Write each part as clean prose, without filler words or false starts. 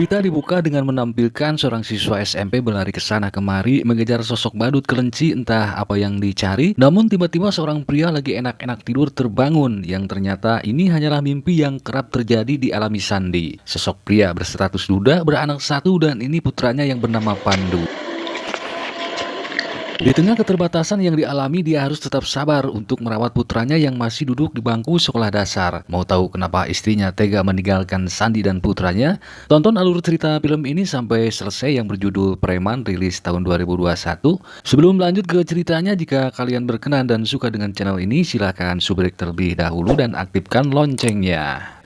Cerita dibuka dengan menampilkan seorang siswa SMP berlari ke sana kemari mengejar sosok badut kelinci entah apa yang dicari. Namun tiba-tiba seorang pria lagi enak-enak tidur terbangun yang ternyata ini hanyalah mimpi yang kerap terjadi dialami Sandi. Sosok pria berstatus duda beranak satu dan ini putranya yang bernama Pandu. Di tengah keterbatasan yang dialami, dia harus tetap sabar untuk merawat putranya yang masih duduk di bangku sekolah dasar. Mau tahu kenapa istrinya tega meninggalkan Sandi dan putranya? Tonton alur cerita film ini sampai selesai yang berjudul Preman, rilis tahun 2021. Sebelum lanjut ke ceritanya, jika kalian berkenan dan suka dengan channel ini, silahkan subscribe terlebih dahulu dan aktifkan loncengnya.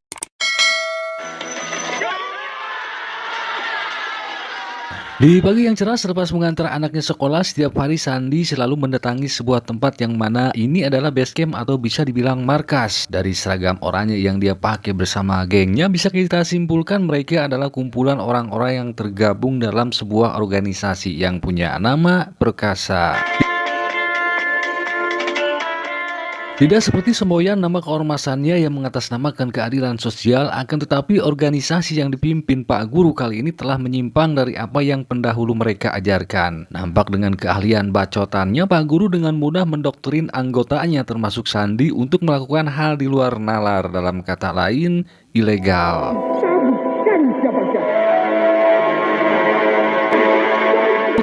Di pagi yang cerah selepas mengantar anaknya sekolah, setiap hari Sandi selalu mendatangi sebuah tempat yang mana ini adalah base camp atau bisa dibilang markas. Dari seragam oranye yang dia pakai bersama gengnya, bisa kita simpulkan mereka adalah kumpulan orang-orang yang tergabung dalam sebuah organisasi yang punya nama Perkasa. Tidak seperti semboyan nama keormasannya yang mengatasnamakan keadilan sosial, akan tetapi organisasi yang dipimpin Pak Guru kali ini telah menyimpang dari apa yang pendahulu mereka ajarkan. Nampak dengan keahlian bacotannya, Pak Guru dengan mudah mendoktrin anggotanya termasuk Sandi untuk melakukan hal di luar nalar, dalam kata lain, ilegal.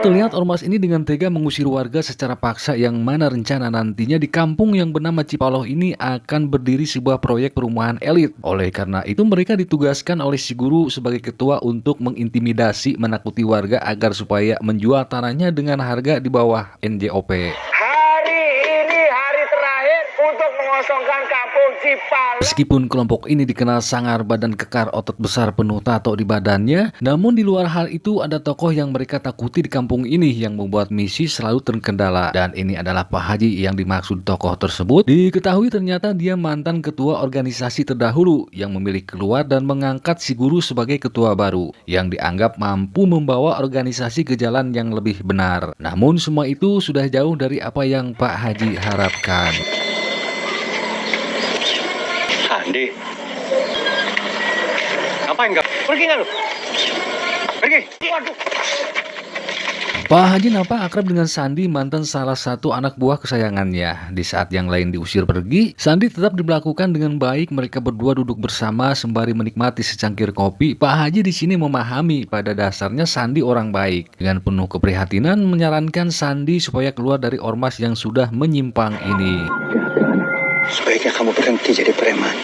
Terlihat ormas ini dengan tega mengusir warga secara paksa yang mana rencana nantinya di kampung yang bernama Cipaloh ini akan berdiri sebuah proyek perumahan elit. Oleh karena itu mereka ditugaskan oleh si guru sebagai ketua untuk mengintimidasi, menakuti warga agar supaya menjual tanahnya dengan harga di bawah NJOP. Hari ini hari terakhir untuk mengosongkan kampung Cipaloh. Meskipun kelompok ini dikenal sangar, badan kekar, otot besar, penuh tato di badannya, namun di luar hal itu ada tokoh yang mereka takuti di kampung ini yang membuat misi selalu terkendala. Dan ini adalah Pak Haji yang dimaksud tokoh tersebut. Diketahui ternyata dia mantan ketua organisasi terdahulu yang memilih keluar dan mengangkat si guru sebagai ketua baru yang dianggap mampu membawa organisasi ke jalan yang lebih benar. Namun semua itu sudah jauh dari apa yang Pak Haji harapkan. Sandi, ngapain kau? Pergi nggak lu? Pergi. Waduh. Pak Haji nampak akrab dengan Sandi, mantan salah satu anak buah kesayangannya. Di saat yang lain diusir pergi, Sandi tetap diperlakukan dengan baik. Mereka berdua duduk bersama sembari menikmati secangkir kopi. Pak Haji di sini memahami pada dasarnya Sandi orang baik. Dengan penuh keprihatinan menyarankan Sandi supaya keluar dari ormas yang sudah menyimpang ini. Sebaiknya kamu berhenti jadi preman.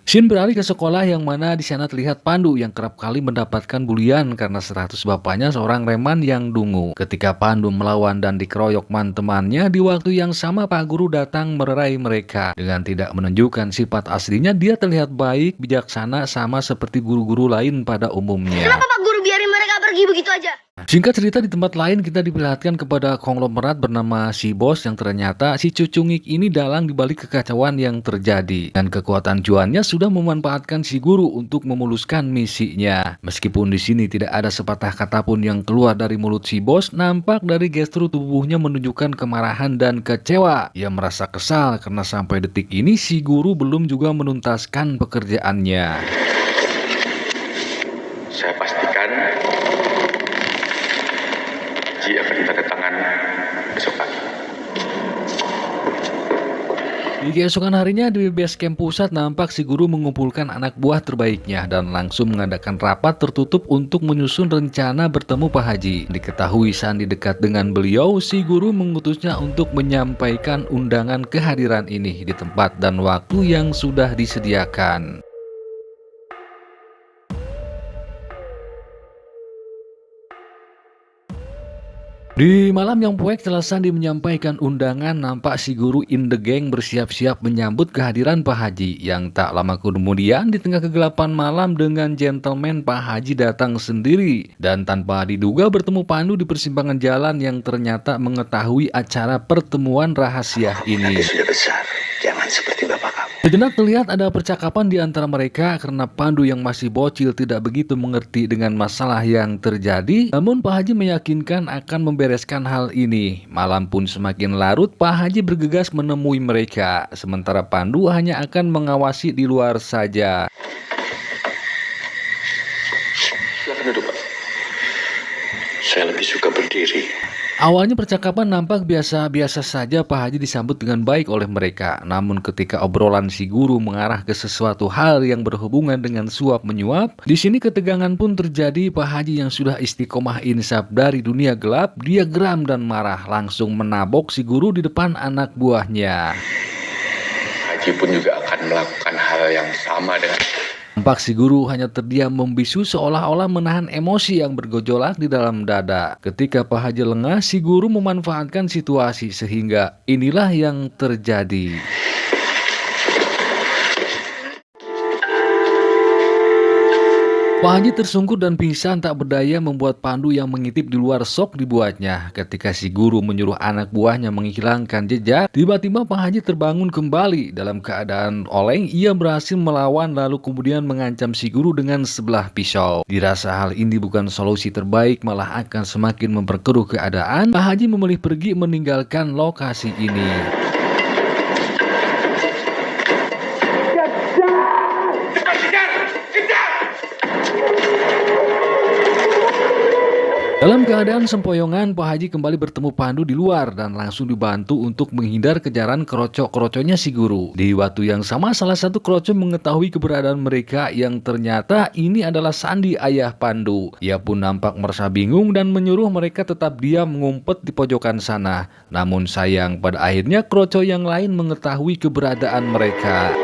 Shin beralih ke sekolah yang mana di sana terlihat Pandu yang kerap kali mendapatkan bulian karena status bapaknya seorang reman yang dungu. Ketika Pandu melawan dan dikeroyok temannya, di waktu yang sama Pak Guru datang mererai mereka. Dengan tidak menunjukkan sifat aslinya, dia terlihat baik, bijaksana, sama seperti guru-guru lain pada umumnya. Kenapa Pak Guru biarin mereka pergi begitu aja? Singkat cerita, di tempat lain kita diperlihatkan kepada konglomerat bernama si bos yang ternyata si cucungik ini dalang dibalik kekacauan yang terjadi. Dan kekuatan Juannya sudah memanfaatkan si guru untuk memuluskan misinya. Meskipun di sini tidak ada sepatah kata pun yang keluar dari mulut si bos, nampak dari gestur tubuhnya menunjukkan kemarahan dan kecewa. Ia merasa kesal karena sampai detik ini si guru belum juga menuntaskan pekerjaannya. Saya pastikan Ji akan tanda tangan besok pagi. Di keesokan harinya di base camp pusat nampak si guru mengumpulkan anak buah terbaiknya dan langsung mengadakan rapat tertutup untuk menyusun rencana bertemu Pak Haji. Diketahui Sandi dekat dengan beliau, si guru mengutusnya untuk menyampaikan undangan kehadiran ini di tempat dan waktu yang sudah disediakan. Di malam yang puek setelah Sandi menyampaikan undangan, nampak si guru in the gang bersiap-siap menyambut kehadiran Pak Haji. Yang tak lama kemudian di tengah kegelapan malam dengan gentleman Pak Haji datang sendiri. Dan tanpa diduga bertemu Pandu di persimpangan jalan yang ternyata mengetahui acara pertemuan rahasia ini. Nanti sudah besar, jangan seperti bapak kamu. Sejenak terlihat ada percakapan di antara mereka karena Pandu yang masih bocil tidak begitu mengerti dengan masalah yang terjadi. Namun Pak Haji meyakinkan akan membereskan hal ini. Malam pun semakin larut, Pak Haji bergegas menemui mereka. Sementara Pandu hanya akan mengawasi di luar saja. Silakan duduk, Pak. Saya lebih suka berdiri. Awalnya percakapan nampak biasa-biasa saja. Pak Haji disambut dengan baik oleh mereka. Namun ketika obrolan si guru mengarah ke sesuatu hal yang berhubungan dengan suap menyuap, di sini ketegangan pun terjadi. Pak Haji yang sudah istiqomah insaf dari dunia gelap, dia geram dan marah, langsung menabok si guru di depan anak buahnya. Haji pun juga akan melakukan hal yang sama dengan Tampak si guru hanya terdiam membisu seolah-olah menahan emosi yang bergejolak di dalam dada. Ketika Pak Haji lengah, si guru memanfaatkan situasi sehingga inilah yang terjadi. Pak Haji tersungkur dan pingsan tak berdaya membuat Pandu yang mengintip di luar sok dibuatnya. Ketika si guru menyuruh anak buahnya menghilangkan jejak, tiba-tiba Pak Haji terbangun kembali. Dalam keadaan oleng, ia berhasil melawan lalu kemudian mengancam si guru dengan sebelah pisau. Dirasa hal ini bukan solusi terbaik, malah akan semakin memperkeruh keadaan. Pak Haji memilih pergi meninggalkan lokasi ini. Dalam keadaan sempoyongan, Pak Haji kembali bertemu Pandu di luar dan langsung dibantu untuk menghindar kejaran kerocok-kerocoknya si guru. Di waktu yang sama, salah satu kerocok mengetahui keberadaan mereka yang ternyata ini adalah Sandi, ayah Pandu. Ia pun nampak merasa bingung dan menyuruh mereka tetap diam mengumpet di pojokan sana. Namun sayang, pada akhirnya kerocok yang lain mengetahui keberadaan mereka.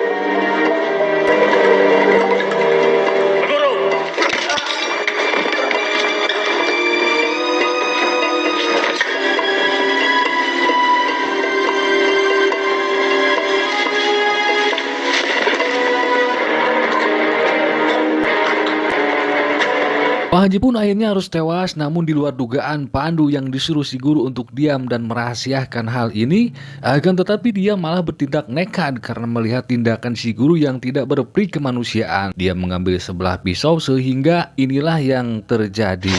Pak Haji pun akhirnya harus tewas, namun di luar dugaan Pandu yang disuruh si guru untuk diam dan merahasiakan hal ini. Akan tetapi dia malah bertindak nekat karena melihat tindakan si guru yang tidak berperi kemanusiaan. Dia mengambil sebelah pisau sehingga inilah yang terjadi.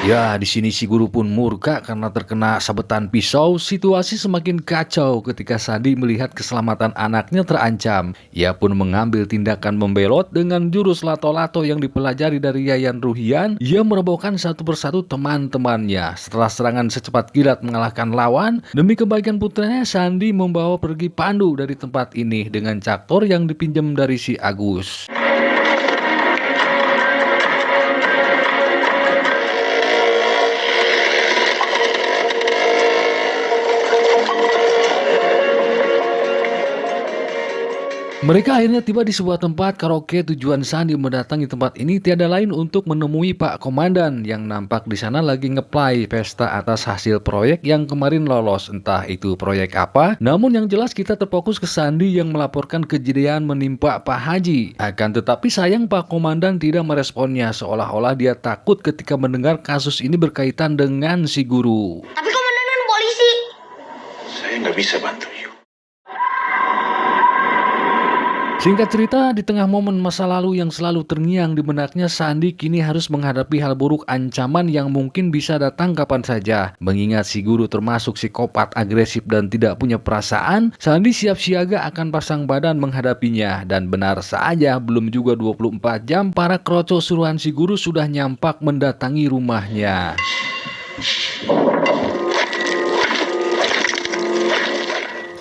Ya, di sini si guru pun murka karena terkena sabetan pisau. Situasi semakin kacau ketika Sandi melihat keselamatan anaknya terancam. Ia pun mengambil tindakan membelot dengan jurus lato-lato yang dipelajari dari Yayan Ruhian. Ia merobohkan satu persatu teman-temannya. Setelah serangan secepat kilat mengalahkan lawan, demi kebaikan putranya Sandi membawa pergi Pandu dari tempat ini dengan caktor yang dipinjam dari si Agus. Mereka akhirnya tiba di sebuah tempat karaoke. Tujuan Sandi mendatangi tempat ini tiada lain untuk menemui Pak Komandan yang nampak di sana lagi ngeplay pesta atas hasil proyek yang kemarin lolos. Entah itu proyek apa, namun yang jelas kita terfokus ke Sandi yang melaporkan kejadian menimpa Pak Haji. Akan tetapi sayang Pak Komandan tidak meresponnya, seolah-olah dia takut ketika mendengar kasus ini berkaitan dengan si guru. Tapi komandan kan polisi. saya nggak bisa bantu you. Singkat cerita, di tengah momen masa lalu yang selalu terngiang di benaknya, Sandi kini harus menghadapi hal buruk, ancaman yang mungkin bisa datang kapan saja. Mengingat si guru termasuk psikopat, agresif dan tidak punya perasaan, Sandi siap siaga akan pasang badan menghadapinya. Dan benar saja, belum juga 24 jam para kerocok suruhan si guru sudah nyampak mendatangi rumahnya.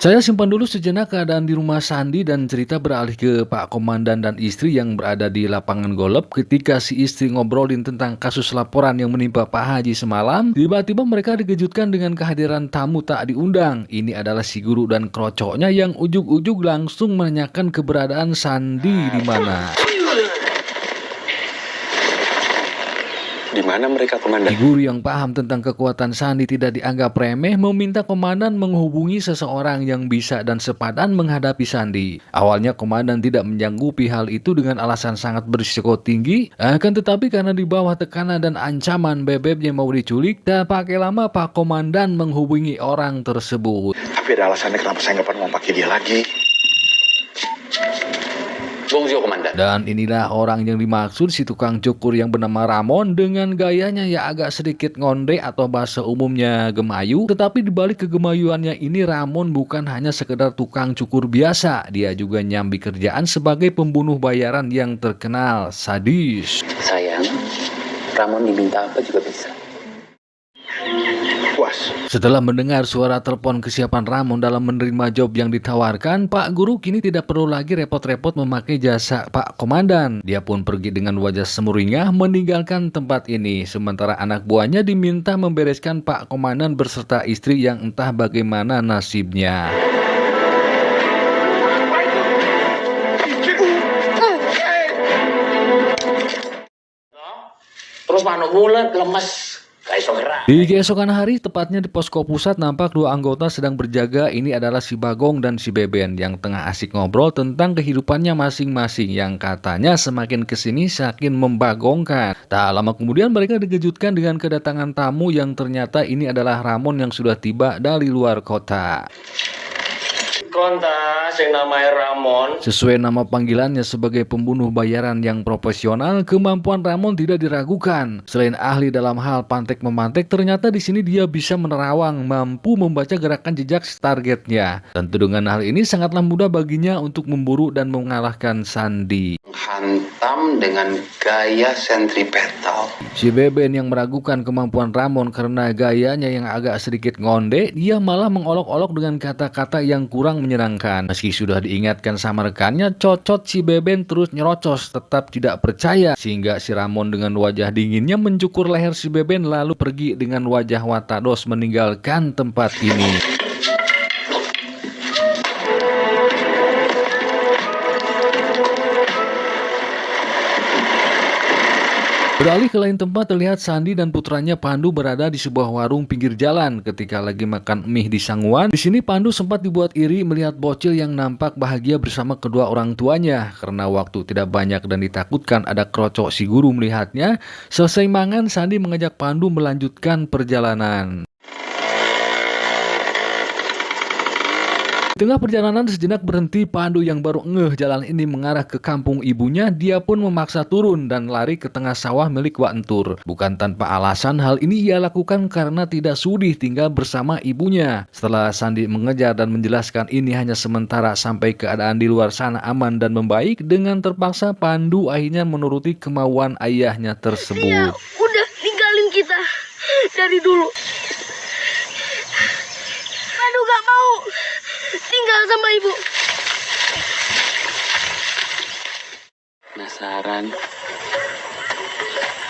Saya simpan dulu sejenak keadaan di rumah Sandi dan cerita beralih ke Pak Komandan dan istri yang berada di lapangan golf. Ketika si istri ngobrolin tentang kasus laporan yang menimpa Pak Haji semalam, tiba-tiba mereka dikejutkan dengan kehadiran tamu tak diundang. Ini adalah si guru dan kerocoknya yang ujug-ujug langsung menanyakan keberadaan Sandi di mana. Di mana mereka, Komandan? Si guru yang paham tentang kekuatan Sandi tidak dianggap remeh, meminta komandan menghubungi seseorang yang bisa dan sepadan menghadapi Sandi. Awalnya komandan tidak menyanggupi hal itu dengan alasan sangat berisiko tinggi. Akan tetapi karena di bawah tekanan dan ancaman bebeknya mau diculik, tak pakai lama Pak Komandan menghubungi orang tersebut. Tapi ada alasannya kenapa saya nggak pernah mau pakai dia lagi. Bonjour, Komandan. Dan inilah orang yang dimaksud si tukang cukur yang bernama Ramon dengan gayanya ya agak sedikit ngonde atau bahasa umumnya gemayu. Tetapi dibalik kegemayuannya ini Ramon bukan hanya sekedar tukang cukur biasa. Dia juga nyambi kerjaan sebagai pembunuh bayaran yang terkenal, sadis. Sayang, Ramon diminta apa juga bisa. Puas. Setelah mendengar suara telepon kesiapan Ramon dalam menerima job yang ditawarkan, Pak Guru kini tidak perlu lagi repot-repot memakai jasa Pak Komandan. Dia pun pergi dengan wajah semuringah meninggalkan tempat ini. Sementara anak buahnya diminta membereskan Pak Komandan berserta istri yang entah bagaimana nasibnya. Terus manuk bulat lemes, gak iso gerak. Di keesokan hari, tepatnya di posko pusat, nampak dua anggota sedang berjaga. Ini adalah si Bagong dan si Beben yang tengah asik ngobrol tentang kehidupannya masing-masing yang katanya semakin kesini semakin membagongkan. Tak lama kemudian mereka dikejutkan dengan kedatangan tamu yang ternyata ini adalah Ramon yang sudah tiba dari luar kota. Kontas yang namanya Ramon. Sesuai nama panggilannya sebagai pembunuh bayaran yang profesional, kemampuan Ramon tidak diragukan. Selain ahli dalam hal pantek-memantek, ternyata di sini dia bisa menerawang, mampu membaca gerakan jejak targetnya. Tentu dengan hal ini sangatlah mudah baginya untuk memburu dan mengalahkan Sandi. Hantam dengan gaya sentripetal. Si Beben yang meragukan kemampuan Ramon karena gayanya yang agak sedikit ngonde, dia malah mengolok-olok dengan kata-kata yang kurang menyenangkan. Meski sudah diingatkan sama rekannya, cocot si Beben terus nyerocos, tetap tidak percaya. Sehingga si Ramon dengan wajah dinginnya mencukur leher si Beben lalu pergi dengan wajah watados meninggalkan tempat ini. Beralih ke lain tempat, terlihat Sandi dan putranya Pandu berada di sebuah warung pinggir jalan ketika lagi makan mie di sangguan. Di sini Pandu sempat dibuat iri melihat bocil yang nampak bahagia bersama kedua orang tuanya. Karena waktu tidak banyak dan ditakutkan ada krocok si guru melihatnya, selesai mangan Sandi mengajak Pandu melanjutkan perjalanan. Di tengah perjalanan sejenak berhenti, Pandu yang baru ngeh jalan ini mengarah ke kampung ibunya, dia pun memaksa turun dan lari ke tengah sawah milik Wak Entur. Bukan tanpa alasan, hal ini ia lakukan karena tidak sudi tinggal bersama ibunya. Setelah Sandi mengejar dan menjelaskan ini hanya sementara sampai keadaan di luar sana aman dan membaik, dengan terpaksa Pandu akhirnya menuruti kemauan ayahnya Ya, tersebut. udah tinggalin kita dari dulu. Aduh, gak mau tinggal sama ibu. Penasaran.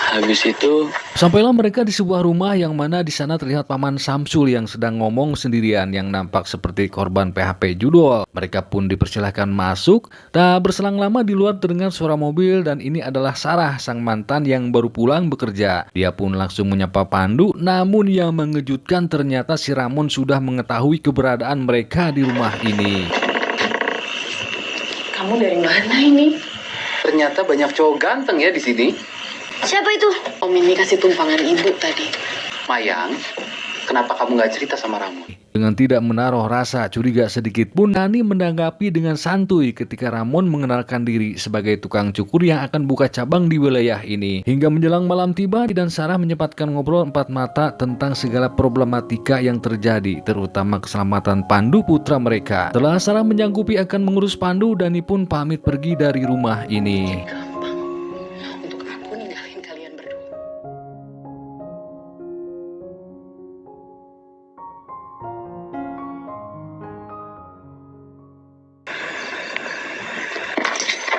Habis itu Sampailah mereka di sebuah rumah yang mana di sana terlihat Paman Samsul yang sedang ngomong sendirian yang nampak seperti korban PHP judul. Mereka pun dipersilahkan masuk. Tak berselang lama di luar terdengar suara mobil dan ini adalah Sarah, sang mantan yang baru pulang bekerja. Dia pun langsung menyapa Pandu, namun yang mengejutkan ternyata si Ramon sudah mengetahui keberadaan mereka di rumah ini. Kamu dari mana ini? ternyata banyak cowok ganteng ya di sini. Siapa itu? Om ini kasih tumpangan ibu tadi. Mayang, kenapa kamu nggak cerita sama Ramon? Dengan tidak menaruh rasa curiga sedikit pun, Nani menanggapi dengan santuy ketika Ramon mengenalkan diri sebagai tukang cukur yang akan buka cabang di wilayah ini. Hingga menjelang malam tiba, Nani dan Sarah menyempatkan ngobrol empat mata tentang segala problematika yang terjadi, terutama keselamatan Pandu putra mereka. Setelah Sarah menyanggupi akan mengurus Pandu, Dani pun pamit pergi dari rumah ini. Gampang untuk aku ninggalin kalian berdua.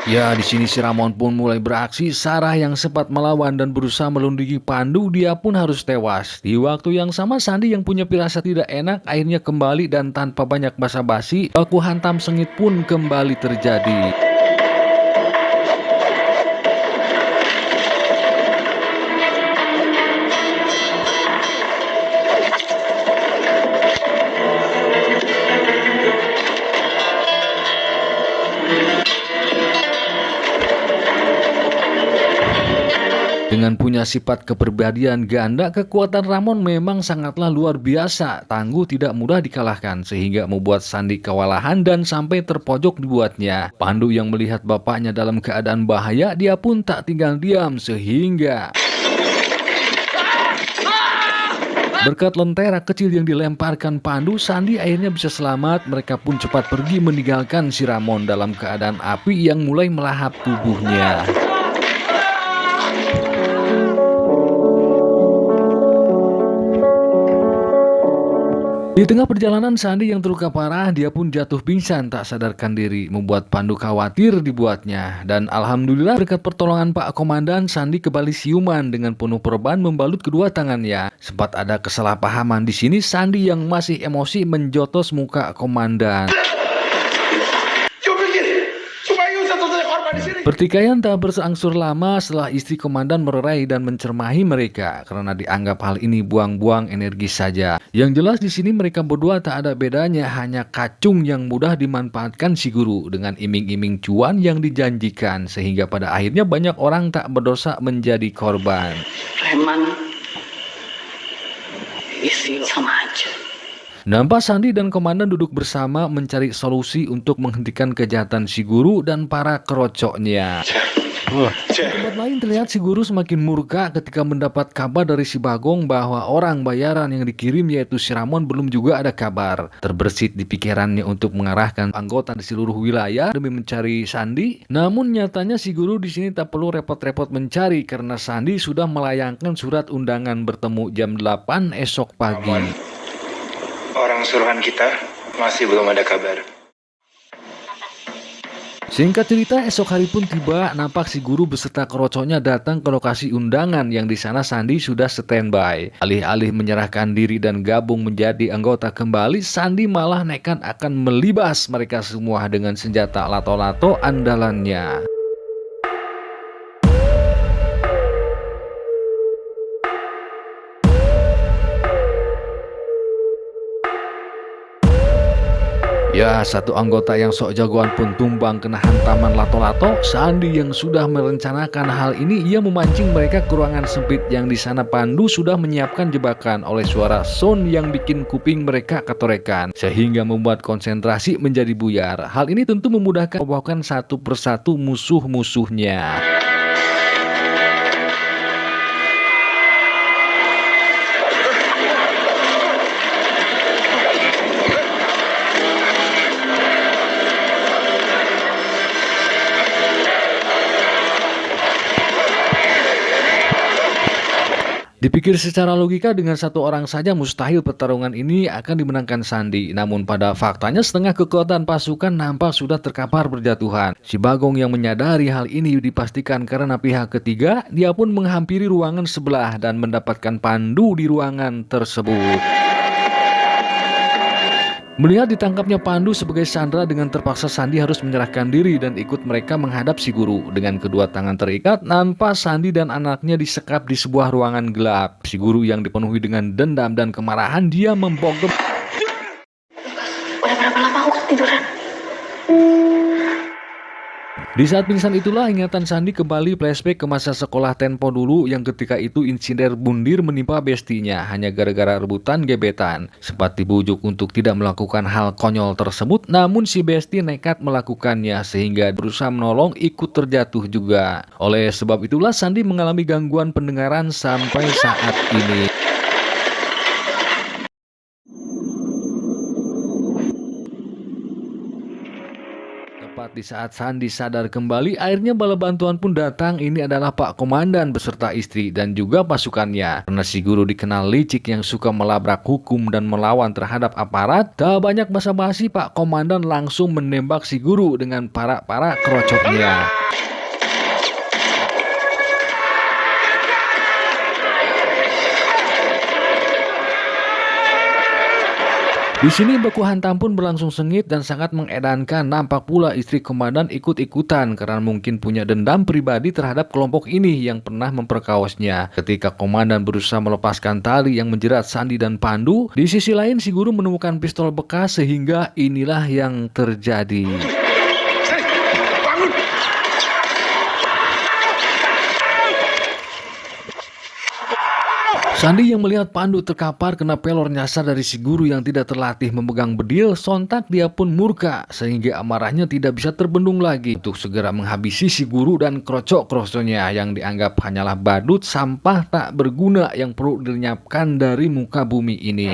Ya, di sini si Ramon pun mulai beraksi. Sarah yang sempat melawan dan berusaha melindungi Pandu, dia pun harus tewas. Di waktu yang sama, Sandi yang punya firasat tidak enak akhirnya kembali dan tanpa banyak basa-basi, baku hantam sengit pun kembali terjadi. Dengan punya sifat kepribadian ganda, kekuatan Ramon memang sangatlah luar biasa, tangguh tidak mudah dikalahkan, sehingga membuat Sandi kewalahan dan sampai terpojok dibuatnya. Pandu yang melihat bapaknya dalam keadaan bahaya, dia pun tak tinggal diam, sehingga berkat lentera kecil yang dilemparkan Pandu, Sandi akhirnya bisa selamat. Mereka pun cepat pergi meninggalkan si Ramon dalam keadaan api yang mulai melahap tubuhnya. Di tengah perjalanan, Sandi yang terluka parah, dia pun jatuh pingsan tak sadarkan diri, membuat Pandu khawatir dibuatnya. Dan alhamdulillah berkat pertolongan Pak Komandan, Sandi kembali siuman dengan penuh perban membalut kedua tangannya. Sempat ada kesalahpahaman di sini, Sandi yang masih emosi menjotos muka Komandan. Pertikaian tak bersengsur lama setelah istri Komandan mererai dan mencermahi mereka karena dianggap hal ini buang-buang energi saja. Yang jelas di sini mereka berdua tak ada bedanya, hanya kacung yang mudah dimanfaatkan si guru dengan iming-iming cuan yang dijanjikan, sehingga pada akhirnya banyak orang tak berdosa menjadi korban. Preman, isi sama aja. Nampak Sandi dan Komandan duduk bersama mencari solusi untuk menghentikan kejahatan si guru dan para kerocoknya. Di tempat lain terlihat si guru semakin murka ketika mendapat kabar dari si Bagong bahwa orang bayaran yang dikirim yaitu si Ramon belum juga ada kabar. Terbersit di pikirannya untuk mengarahkan anggota di seluruh wilayah demi mencari Sandi. Namun nyatanya si guru di sini tak perlu repot-repot mencari karena Sandi sudah melayangkan surat undangan bertemu jam 8 esok pagi. Orang suruhan kita masih belum ada kabar. Singkat cerita, esok hari pun tiba, nampak si guru beserta kerocoknya datang ke lokasi undangan yang di sana Sandi sudah standby. Alih-alih menyerahkan diri dan gabung menjadi anggota kembali, Sandi malah nekat akan melibas mereka semua dengan senjata lato-lato andalannya. Ya, satu anggota yang sok jagoan pun tumbang kena hantaman lato-lato. Sandi yang sudah merencanakan hal ini, ia memancing mereka ke ruangan sempit yang di sana Pandu sudah menyiapkan jebakan oleh suara sound yang bikin kuping mereka ketorekan, sehingga membuat konsentrasi menjadi buyar. Hal ini tentu memudahkan membawakan satu persatu musuh-musuhnya. Dipikir secara logika dengan satu orang saja mustahil pertarungan ini akan dimenangkan Sandi. Namun pada faktanya setengah kekuatan pasukan nampak sudah terkapar berjatuhan. Si Bagong yang menyadari hal ini dipastikan karena pihak ketiga, dia pun menghampiri ruangan sebelah dan mendapatkan Pandu di ruangan tersebut. Melihat ditangkapnya Pandu sebagai sandera, dengan terpaksa Sandi harus menyerahkan diri dan ikut mereka menghadap si guru. Dengan kedua tangan terikat, nampak Sandi dan anaknya disekap di sebuah ruangan gelap. Si guru yang dipenuhi dengan dendam dan kemarahan, dia membogem. Udah berapa lama aku ketiduran? Di saat pingsan itulah ingatan Sandi kembali flashback ke masa sekolah Tenpo dulu yang ketika itu insiden bundir menimpa bestinya hanya gara-gara rebutan gebetan. Sempat dibujuk untuk tidak melakukan hal konyol tersebut, namun si besti nekat melakukannya sehingga berusaha menolong ikut terjatuh juga. Oleh sebab itulah Sandi mengalami gangguan pendengaran sampai saat ini. Di saat Sandi sadar kembali, akhirnya bala bantuan pun datang. Ini adalah Pak Komandan beserta istri dan juga pasukannya. Karena si guru dikenal licik yang suka melabrak hukum dan melawan terhadap aparat, tak banyak basa-basi, Pak Komandan langsung menembak si guru dengan para kerocoknya. Di sini baku hantam pun berlangsung sengit dan sangat mengedankan. Nampak pula istri Komandan ikut-ikutan karena mungkin punya dendam pribadi terhadap kelompok ini yang pernah memperkawasnya. Ketika Komandan berusaha melepaskan tali yang menjerat Sandi dan Pandu, di sisi lain si guru menemukan pistol bekas sehingga inilah yang terjadi. Sandi yang melihat Pandu terkapar kena pelor nyasar dari si guru yang tidak terlatih memegang bedil, sontak dia pun murka sehingga amarahnya tidak bisa terbendung lagi untuk segera menghabisi si guru dan krocok-kroconya yang dianggap hanyalah badut sampah tak berguna yang perlu dilenyapkan dari muka bumi ini.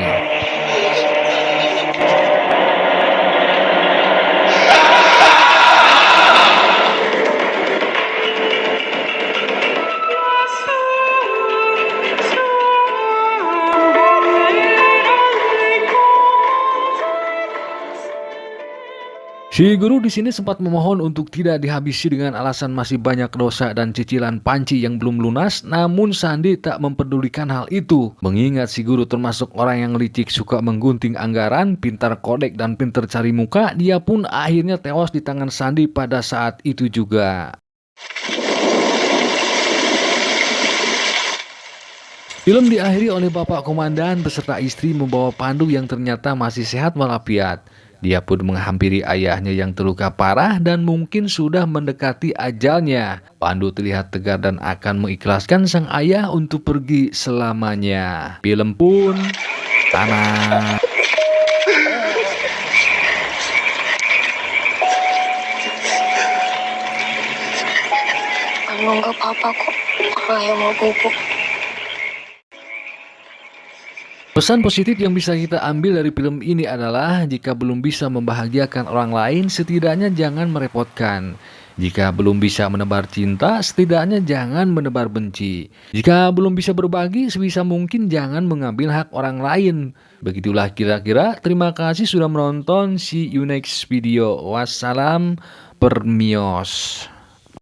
Si guru di sini sempat memohon untuk tidak dihabisi dengan alasan masih banyak dosa dan cicilan panci yang belum lunas, namun Sandi tak mempedulikan hal itu. Mengingat si guru termasuk orang yang licik, suka menggunting anggaran, pintar kodek dan pintar cari muka, dia pun akhirnya tewas di tangan Sandi pada saat itu juga. Film diakhiri oleh Bapak Komandan beserta istri membawa Pandu yang ternyata masih sehat walafiat. Dia pun menghampiri ayahnya yang terluka parah dan mungkin sudah mendekati ajalnya. Pandu terlihat tegar dan akan mengikhlaskan sang ayah untuk pergi selamanya. Film pun tamat. Anu nggak apa-apa kok. Ayah mau bubuk. Pesan positif yang bisa kita ambil dari film ini adalah jika belum bisa membahagiakan orang lain, setidaknya jangan merepotkan. Jika belum bisa menebar cinta, setidaknya jangan menebar benci. Jika belum bisa berbagi, sebisa mungkin jangan mengambil hak orang lain. Begitulah kira-kira. Terima kasih sudah menonton. See you next video. Wassalam, permios.